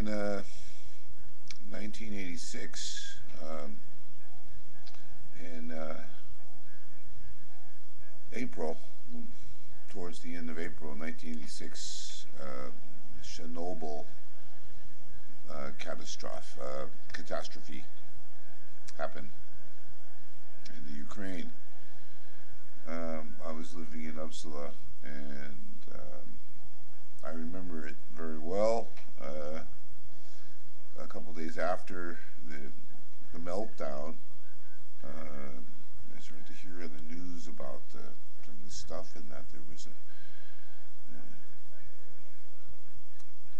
in 1986, in April, towards the end of April 1986, Chernobyl catastrophe happened in the Ukraine. I was living in Uppsala, and I remember it very well. A couple days after the meltdown, I started to hear in the news about some of this stuff, and that there was a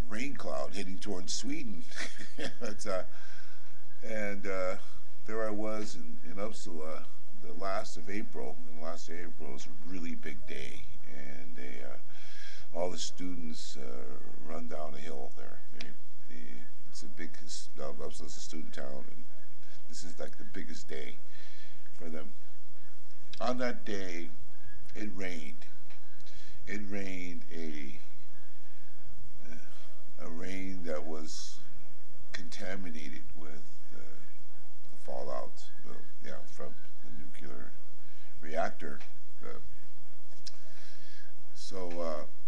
rain cloud heading towards Sweden. but, and there I was in Uppsala, the last of April, and the last day of April was a really big day, and all the students run down a hill there. It's a big, Uppsala's a student town, and this is like the biggest day for them. On that day, it rained. It rained a rain that was contaminated with the fallout, from the nuclear reactor.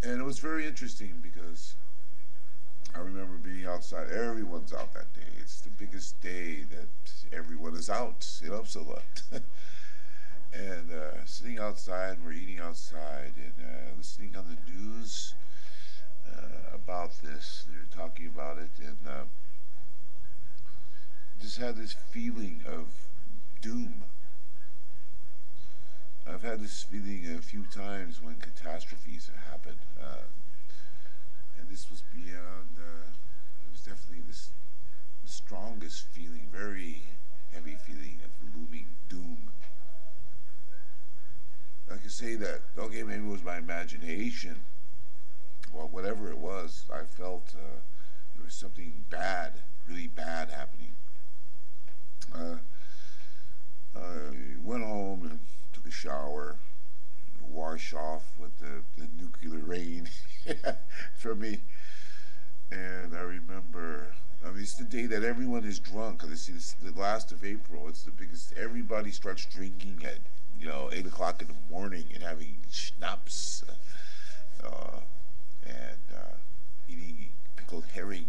And it was very interesting because I remember being outside. Everyone's out that day. It's the biggest day that everyone is out in Uppsala. And sitting outside, we're eating outside, and listening on the news about this. They were talking about it, and just had this feeling of doom. I've had this feeling a few times when catastrophes have happened, and this was beyond. It was definitely the strongest feeling, very heavy feeling of looming doom. I could say that, okay, maybe it was my imagination. Well, whatever it was, I felt there was something bad, really bad happening. I went home and took a shower, wash off with the nuclear rain from me. And I remember, it's the day that everyone is drunk. It's the last of April. It's the biggest. Everybody starts drinking at 8 o'clock in the morning and having schnapps and eating pickled herring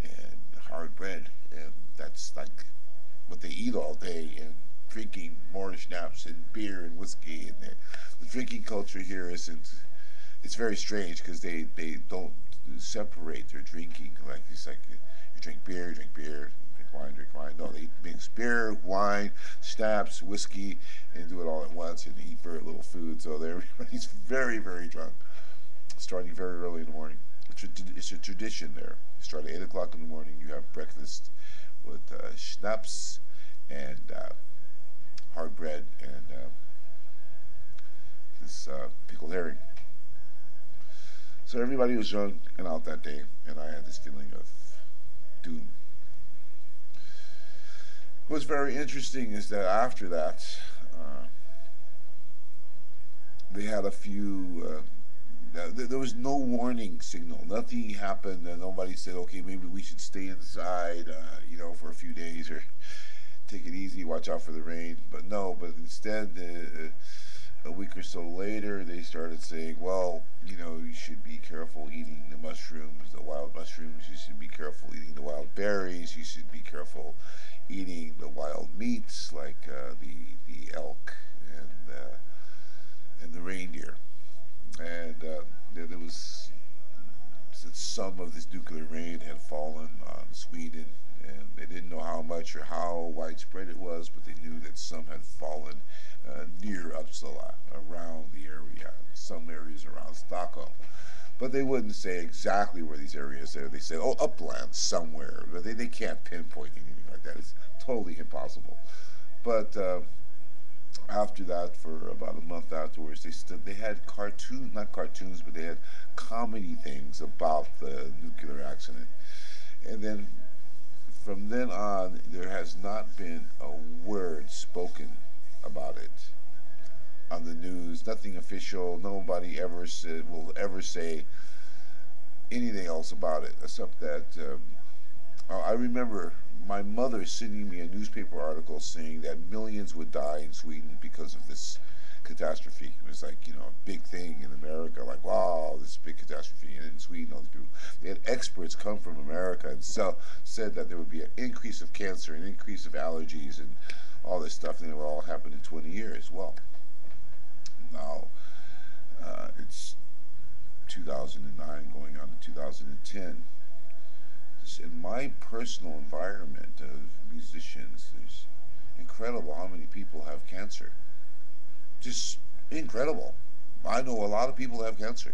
and hard bread, and that's like what they eat all day, and drinking more schnapps and beer and whiskey. And the drinking culture here it's very strange because they don't separate their drinking. Like it's like you drink beer, drink wine, drink wine. No, they mix beer, wine, schnapps, whiskey, and do it all at once, and eat very little food. So everybody's very, very drunk, starting very early in the morning. It's a tradition there. You start at 8 o'clock in the morning. You have breakfast with schnapps and hard bread and this pickled herring. So everybody was drunk and out that day, and I had this feeling of doom. What's very interesting is that after that, they had a few. There was no warning signal. Nothing happened, and nobody said, "Okay, maybe we should stay inside, for a few days, or take it easy, watch out for the rain." But no. But instead, a week or so later, they started saying, "Well, you should be careful eating the mushrooms, the wild mushrooms. You should be careful eating the wild berries. You should be careful eating the wild meats like the elk and the reindeer." And there was some of this nuclear rain had fallen on Sweden, and they didn't know how much or how widespread it was, but they knew that some had fallen near Uppsala, around the area, some areas around Stockholm. But they wouldn't say exactly where these areas are. They say, "Oh, upland somewhere." But they can't pinpoint anything like that. It's totally impossible. But after that, for about a month afterwards, they had not cartoons, but they had comedy things about the nuclear accident. And then from then on, there has not been a word spoken about it on the news. Nothing official. Nobody will ever say anything else about it except that I remember my mother sending me a newspaper article saying that millions would die in Sweden because of this catastrophe. It was like, you know, a big thing in America, like, wow, this big catastrophe. And in Sweden, all these people, they had experts come from America and said that there would be an increase of cancer, an increase of allergies, and all this stuff, and it would all happen in 20 years. Well, now it's 2009 going on to 2010. In my personal environment of musicians, it's incredible how many people have cancer. Just incredible. I know a lot of people have cancer.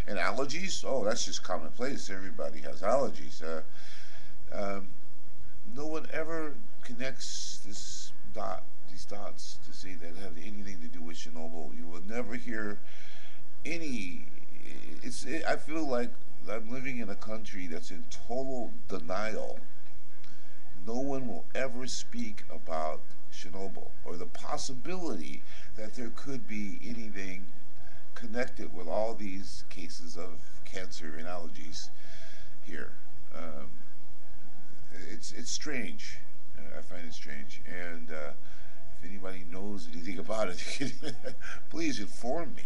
And allergies, oh, that's just commonplace. Everybody has allergies. Um, no one ever connects these dots to say that have anything to do with Chernobyl. You will never hear any. I feel like I'm living in a country that's in total denial. No one will ever speak about Chernobyl or the possibility that there could be anything connected with all these cases of cancer and allergies here. Um, it's strange. I find it strange, and if anybody knows anything about it, please inform me.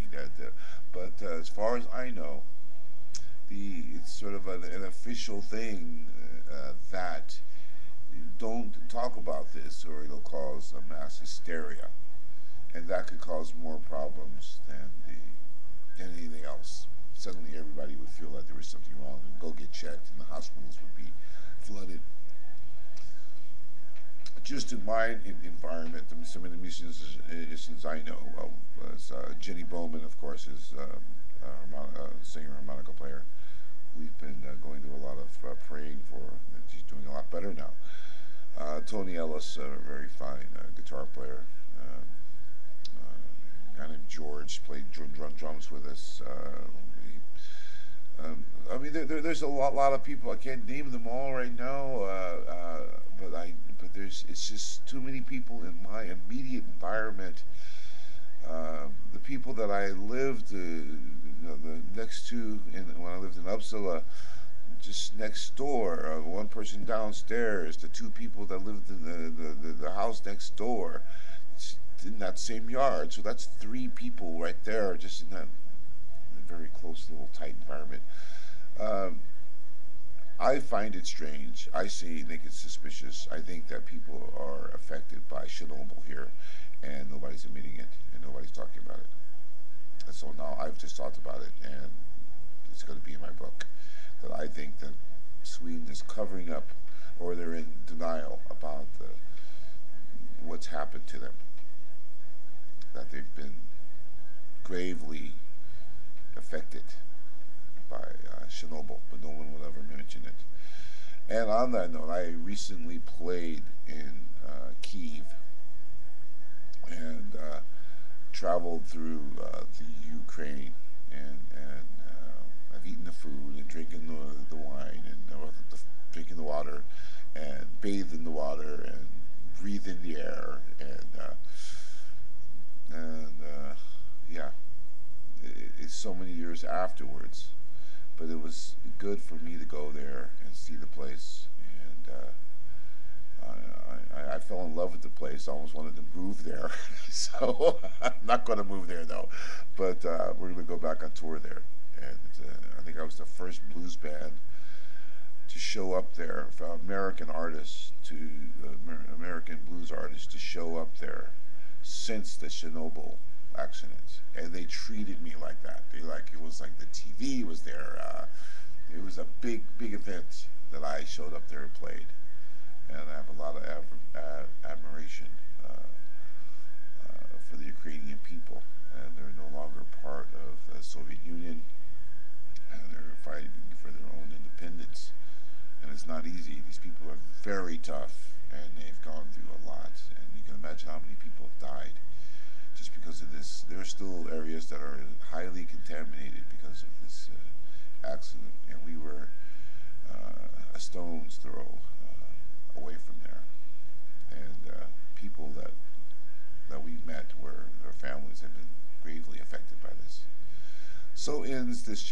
But as far as I know, it's sort of an official thing that don't talk about this, or it'll cause a mass hysteria, and that could cause more problems than anything else. Suddenly, everybody would feel like there was something wrong and go get checked, and the hospitals would be flooded. Just in my environment, I mean, some of the musicians I know, was Jenny Bowman, of course, is singer, harmonica player. We've been going through a lot of praying for her, and she's doing a lot better now. Tony Ellis, a very fine guitar player. A guy named George played drums with us. I mean, there's a lot of people. I can't name them all right now, but it's just too many people in my immediate environment. The people that I lived the next to when I lived in Uppsala, just next door, one person downstairs, the two people that lived in the house next door, in that same yard. So that's three people right there, just in that very close little tight environment. Um, I find it strange. Think it's suspicious. I think that people are affected by Chernobyl here, and nobody's admitting it, and nobody's talking about it. And so now I've just talked about it, and it's going to be in my book, that I think that Sweden is covering up, or they're in denial about what's happened to them, that they've been gravely affected by Chernobyl, but no one will ever mention it. And on that note, I recently played in Kiev and traveled through the Ukraine, and I've eaten the food and drinking the wine and drinking the water and bathed in the water and breathed in the air and yeah, it's so many years afterwards, but it was good for me to go there and see the place, and I fell in love with the place. I almost wanted to move there. So I'm not going to move there though, but we're going to go back on tour there, and I think I was the first blues band to show up there, for American artists to American blues artists to show up there since the Chernobyl accident, and they treated me like that. It was like the TV was there. It was a big event that I showed up there and played, and I have a lot of admiration for the Ukrainian people, and they're no longer part of the Soviet Union, and they're fighting for their own independence, and it's not easy. These people are very tough, and they've gone through a lot, and you can imagine how many people have died just because of this. There are still areas that are highly contaminated because of this accident, and we were a stone's throw away from there. And people that we met, where their families have been gravely affected by this. So ends this chapter.